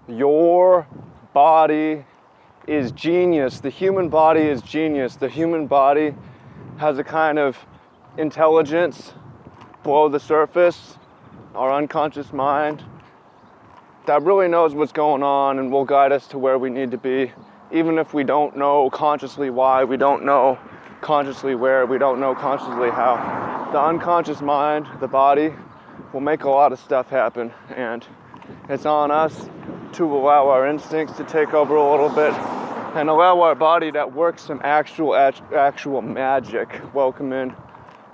Your body is genius. The human body is genius. The human body has a kind of intelligence below the surface, our unconscious mind, that really knows what's going on and will guide us to where we need to be, even if we don't know consciously why, we don't know consciously where, we don't know consciously how. The unconscious mind, the body, will make a lot of stuff happen, and it's on us to allow our instincts to take over a little bit and allow our body to work some actual magic. Welcome in.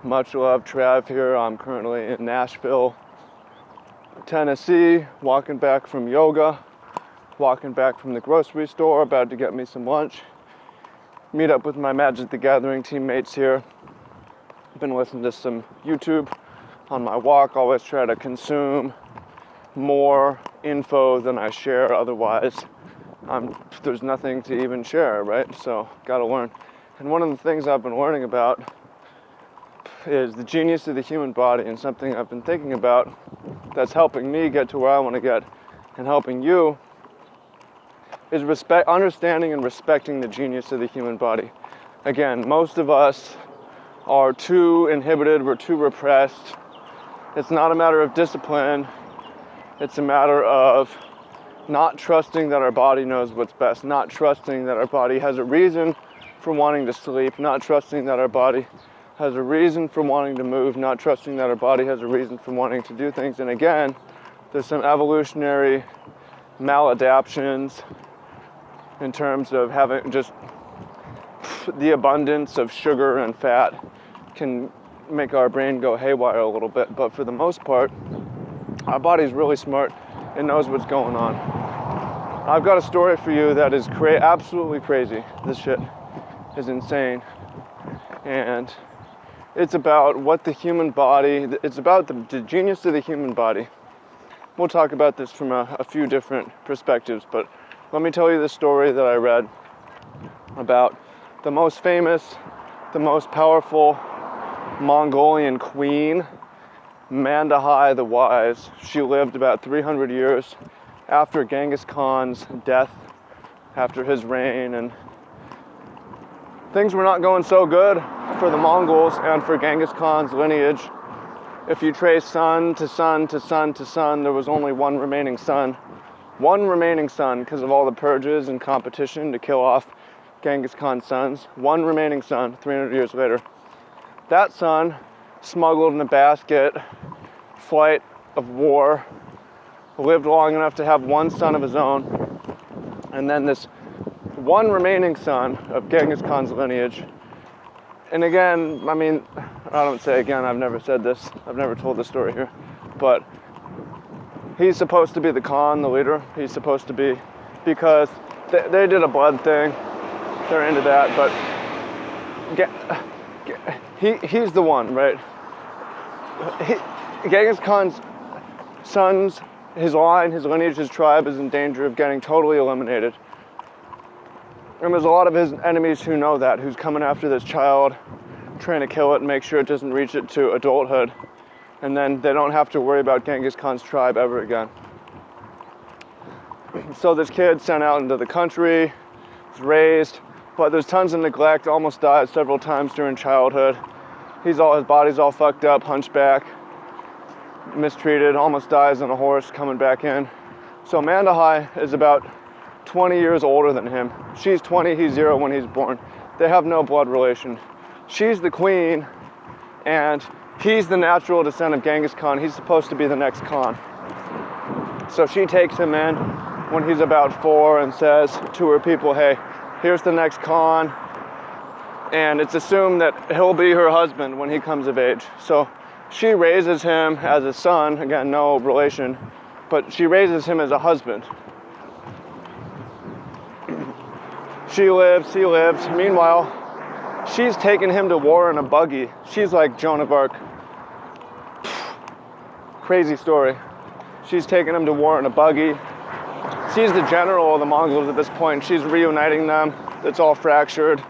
Much love, Trav here. I'm currently in Nashville, Tennessee, walking back from yoga, walking back from the grocery store, about to get me some lunch. Meet up with my Magic the Gathering teammates here. Been listening to some YouTube on my walk. Always try to consume more info than I share, otherwise there's nothing to even share, right? So gotta learn. And one of the things I've been learning about is the genius of the human body, and something I've been thinking about that's helping me get to where I want to get and helping you is understanding and respecting the genius of the human body. Again, most of us are too inhibited, we're too repressed. It's not a matter of discipline, it's a matter of not trusting that our body knows what's best, not trusting that our body has a reason for wanting to sleep, not trusting that our body has a reason for wanting to move, not trusting that our body has a reason for wanting to do things. And again, there's some evolutionary maladaptions in terms of having just the abundance of sugar and fat can make our brain go haywire a little bit. But for the most part, our body's really smart and knows what's going on. I've got a story for you that is absolutely crazy. This shit is insane. And it's about what the human body, it's about the genius of the human body. We'll talk about this from a few different perspectives, but let me tell you the story that I read about the most famous, the most powerful Mongolian queen, Mandahai the Wise. She lived about 300 years after Genghis Khan's death, after his reign, and things were not going so good for the Mongols and for Genghis Khan's lineage. If you trace son to son to son to son, there was only one remaining son. One remaining son, because of all the purges and competition to kill off Genghis Khan's sons. One remaining son, 300 years later. That son, smuggled in a basket, flight of war, lived long enough to have one son of his own. And then this one remaining son of Genghis Khan's lineage. And again, I mean, I don't say again, I've never said this, I've never told this story here, but he's supposed to be the Khan, the leader. He's supposed to be, because they did a blood thing, they're into that, but he's the one, right? Genghis Khan's sons, his line, his lineage, his tribe is in danger of getting totally eliminated. And there's a lot of his enemies who know that, who's coming after this child, trying to kill it and make sure it doesn't reach it to adulthood. And then they don't have to worry about Genghis Khan's tribe ever again. So this kid sent out into the country, was raised, but there's tons of neglect, almost died several times during childhood. His body's all fucked up, hunchback, mistreated, almost dies on a horse coming back in. So Mandahai is about 20 years older than him. She's 20, he's 0 when he's born. They have no blood relation. She's the queen, and he's the natural descendant of Genghis Khan. He's supposed to be the next Khan. So she takes him in when he's about 4 and says to her people, hey, here's the next Khan. And it's assumed that he'll be her husband when he comes of age. So she raises him as a son, again, no relation, but she raises him as a husband. She lives, he lives. Meanwhile, she's taken him to war in a buggy. She's like Joan of Arc. Crazy story. She's taken him to war in a buggy. She's the general of the Mongols at this point. She's reuniting them. It's all fractured.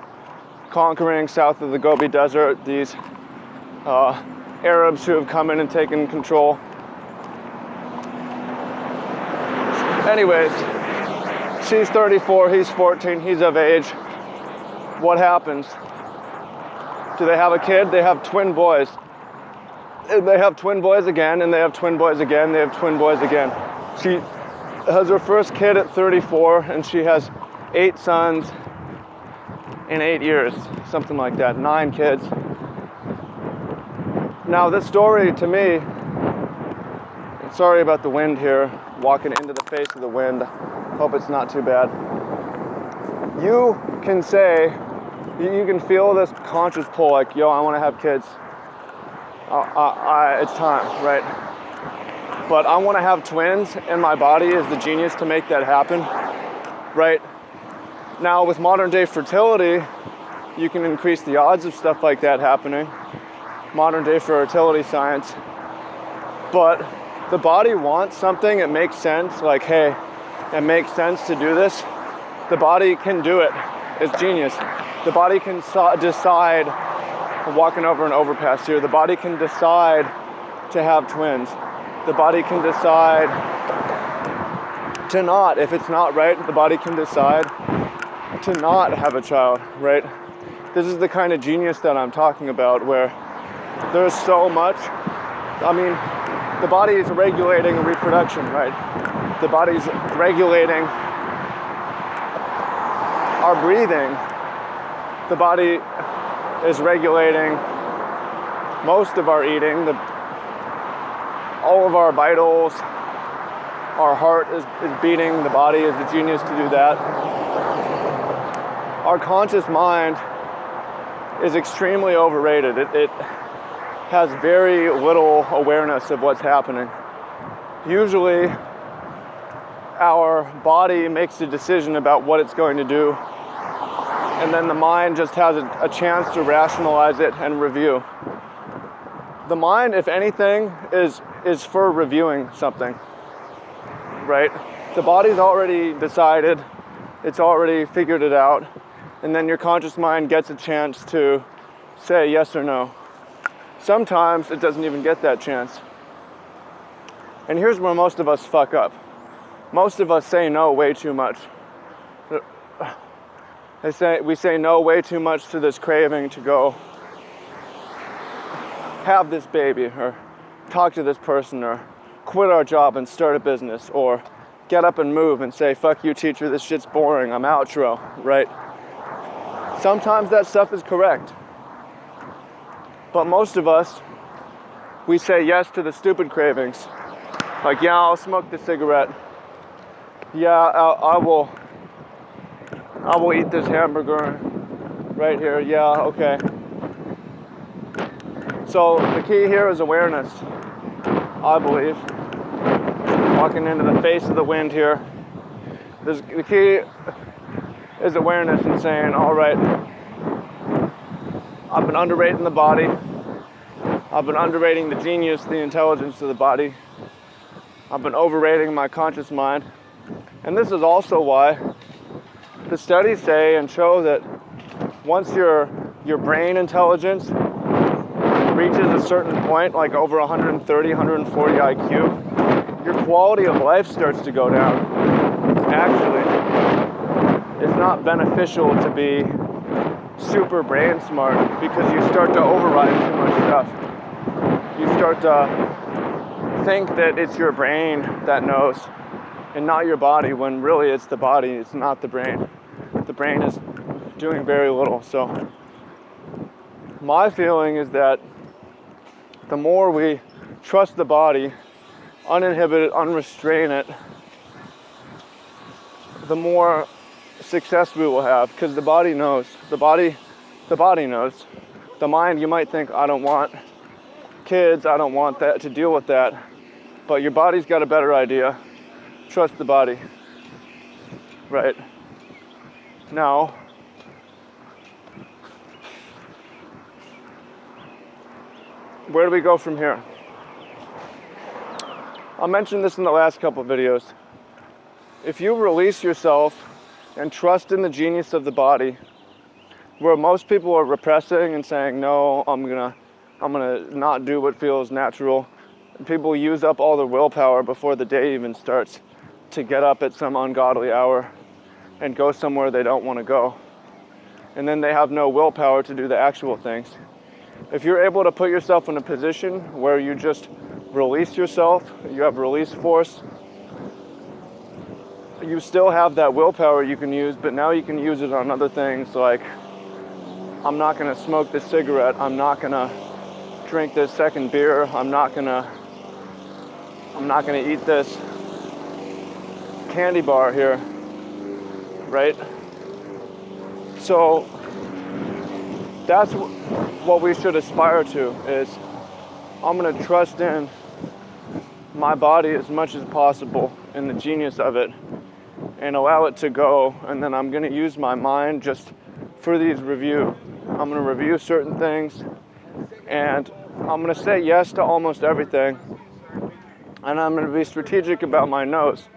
Conquering south of the Gobi Desert, these Arabs who have come in and taken control. Anyways, she's 34, he's 14, he's of age. What happens? Do they have a kid? They have twin boys. They have twin boys again, and they have twin boys again, they have twin boys again. She has her first kid at 34, and she has 8 sons in 8 years, something like that, 9 kids. Now this story to me, sorry about the wind here, walking into the face of the wind, hope it's not too bad. You can say, you can feel this conscious pull like, yo, I want to have kids. It's time, right? But I want to have twins, and my body is the genius to make that happen, right? Now with modern day fertility, you can increase the odds of stuff like that happening. Modern day fertility science. But the body wants something, it makes sense, like, hey, it makes sense to do this. The body can do it. It's genius. The body can decide, I'm walking over an overpass here, the body can decide to have twins. The body can decide to not. If it's not right, the body can decide to not have a child, right? This is the kind of genius that I'm talking about, where there's so much. I mean, the body is regulating reproduction, right? The body's regulating our breathing. The body is regulating most of our eating, all of our vitals. Our heart is beating, the body is the genius to do that. Our conscious mind is extremely overrated. It has very little awareness of what's happening. Usually, our body makes a decision about what it's going to do, and then the mind just has a chance to rationalize it and review. The mind, if anything, is for reviewing something, right? The body's already decided, it's already figured it out, and then your conscious mind gets a chance to say yes or no. Sometimes it doesn't even get that chance. And here's where most of us fuck up. Most of us say no way too much. We say no way too much to this craving to go have this baby, or talk to this person, or quit our job and start a business, or get up and move and say, fuck you teacher, this shit's boring, I'm outro, right? Sometimes that stuff is correct. But most of us, we say yes to the stupid cravings. Like, yeah, I'll smoke the cigarette. Yeah, I will eat this hamburger right here. Yeah, okay. So the key here is awareness, I believe. Walking into the face of the wind here. The key is awareness and saying, all right, I've been underrating the body. I've been underrating the genius, the intelligence of the body. I've been overrating my conscious mind. And this is also why the studies say and show that once your brain intelligence reaches a certain point, like over 130, 140 IQ, your quality of life starts to go down. Actually, it's not beneficial to be super brain smart because you start to override too much stuff. You start to think that it's your brain that knows and not your body, when really it's the body, it's not the brain. The brain is doing very little. So my feeling is that the more we trust the body, uninhibit it, unrestrain it, the more success we will have, because the body knows. The body knows. The mind, you might think, I don't want kids, I don't want that, to deal with that. But your body's got a better idea. Trust the body. Right. Now, where do we go from here? I mentioned this in the last couple of videos. If you release yourself and trust in the genius of the body, where most people are repressing and saying, no, I'm gonna not do what feels natural. People use up all their willpower before the day even starts. to get up at some ungodly hour and go somewhere they don't want to go. And then they have no willpower to do the actual things. If you're able to put yourself in a position where you just release yourself, you have release force, you still have that willpower you can use, but now you can use it on other things like, I'm not gonna smoke this cigarette, I'm not gonna drink this second beer, I'm not gonna eat this candy bar here, right? So that's what we should aspire to, is I'm gonna trust in my body as much as possible and the genius of it and allow it to go, and then I'm gonna use my mind just for these review. I'm gonna review certain things and I'm gonna say yes to almost everything, and I'm gonna be strategic about my no's,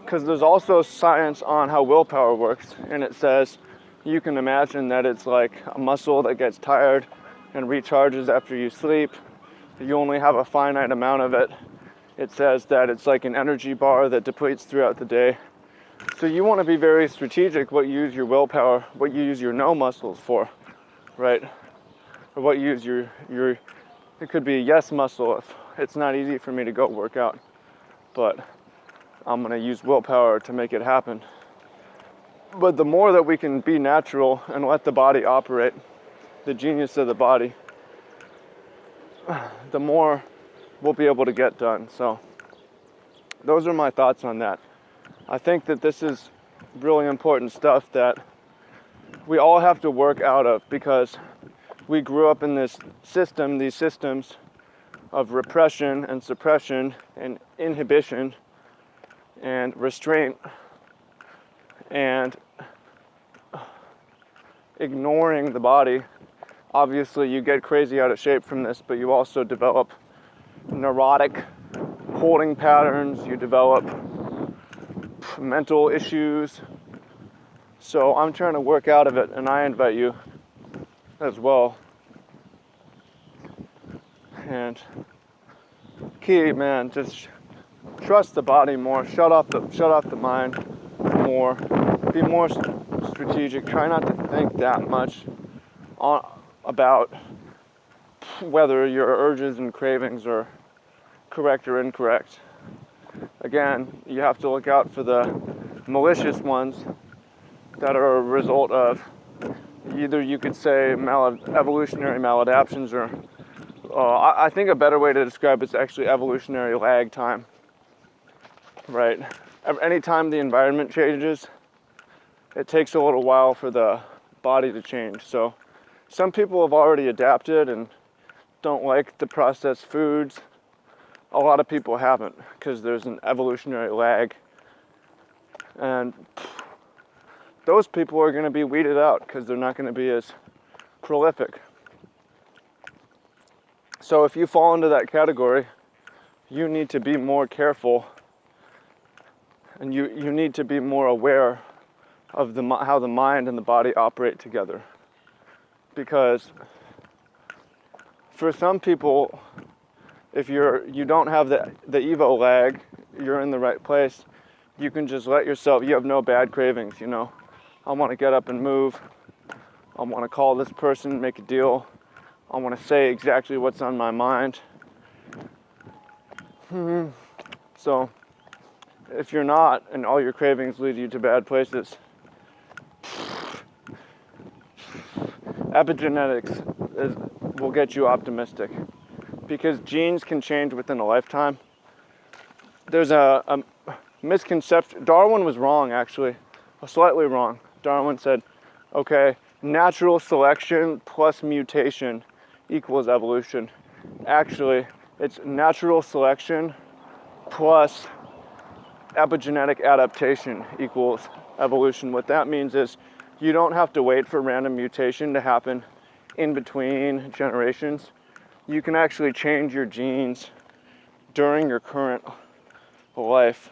because there's also science on how willpower works, and it says you can imagine that it's like a muscle that gets tired and recharges after you sleep. You only have a finite amount of it. It says that it's like an energy bar that depletes throughout the day. So you want to be very strategic what you use your willpower, what you use your no muscles for, right? Or what you use it could be a yes muscle if it's not easy for me to go work out, but I'm gonna use willpower to make it happen. But the more that we can be natural and let the body operate, the genius of the body, the more we'll be able to get done. So those are my thoughts on that. I think that this is really important stuff that we all have to work out of, because we grew up in this system, these systems of repression and suppression and inhibition and restraint and ignoring the body. Obviously you get crazy out of shape from this, but you also develop neurotic holding patterns, you develop mental issues. So I'm trying to work out of it, and I invite you as well. And key, man, just trust the body more, shut off the mind more, be more strategic, try not to think that much about whether your urges and cravings are correct or incorrect. Again, you have to look out for the malicious ones that are a result of either, you could say, evolutionary maladaptions, or I think a better way to describe it's actually evolutionary lag time, right? Anytime the environment changes, it takes a little while for the body to change. So some people have already adapted and don't like the processed foods. A lot of people haven't, because there's an evolutionary lag. And those people are going to be weeded out because they're not going to be as prolific. So if you fall into that category, you need to be more careful, and you need to be more aware of how the mind and the body operate together. Because for some people, if you don't have the Evo lag, you're in the right place, you can just let yourself, you have no bad cravings, you know. I want to get up and move. I want to call this person, make a deal. I want to say exactly what's on my mind. So if you're not, and all your cravings lead you to bad places, epigenetics will get you optimistic, because genes can change within a lifetime. There's a misconception. Darwin was wrong, actually, slightly wrong. Darwin said, okay, natural selection plus mutation equals evolution. Actually, it's natural selection plus epigenetic adaptation equals evolution. What that means is you don't have to wait for random mutation to happen in between generations. You can actually change your genes during your current life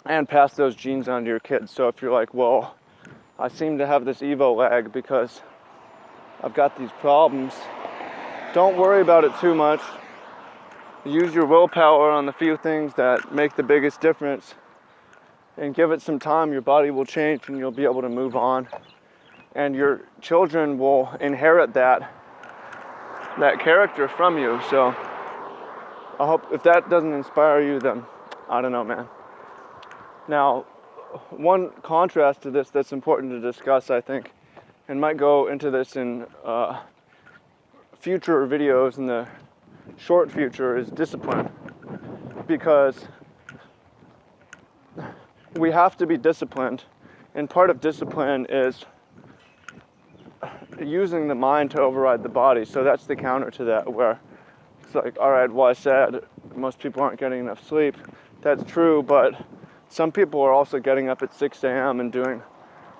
and pass those genes on to your kids. So if you're like, well, I seem to have this Evo lag because I've got these problems, don't worry about it too much. use your willpower on the few things that make the biggest difference and give it some time. Your body will change and you'll be able to move on. And your children will inherit that character from you. So I hope if that doesn't inspire you, then I don't know, man. Now, one contrast to this that's important to discuss, I think, and might go into this in future videos in the short future, is discipline. Because we have to be disciplined, and part of discipline is using the mind to override the body. So that's the counter to that, where it's like, all right, well, I said most people aren't getting enough sleep. That's true, but some people are also getting up at 6 a.m. and doing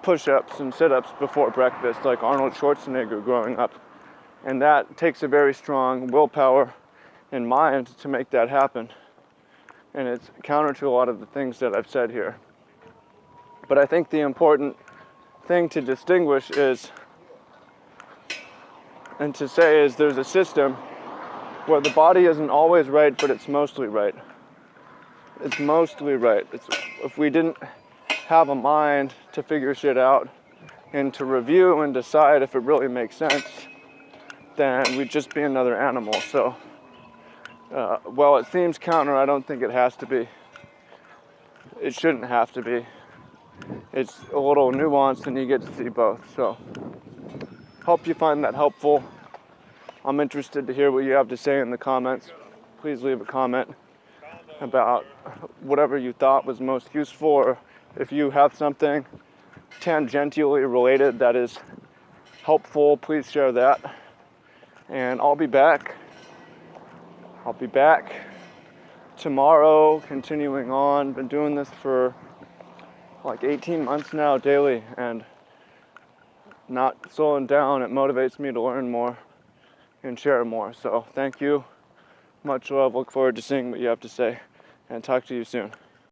push-ups and sit-ups before breakfast, like Arnold Schwarzenegger growing up. And that takes a very strong willpower and mind to make that happen. And it's counter to a lot of the things that I've said here. But I think the important thing to distinguish is, and to say, is there's a system where the body isn't always right, but it's mostly right. It's mostly right. If we didn't have a mind to figure shit out and to review and decide if it really makes sense, then we'd just be another animal. So, while it seems counter, I don't think it has to be. It shouldn't have to be. It's a little nuanced and you get to see both. So, hope you find that helpful. I'm interested to hear what you have to say in the comments. Please leave a comment about whatever you thought was most useful, or if you have something tangentially related that is helpful, please share that. And I'll be back tomorrow, continuing on. Been doing this for like 18 months now, daily, and not slowing down. It motivates me to learn more and share more. So thank you. Much love. Look forward to seeing what you have to say, and talk to you soon.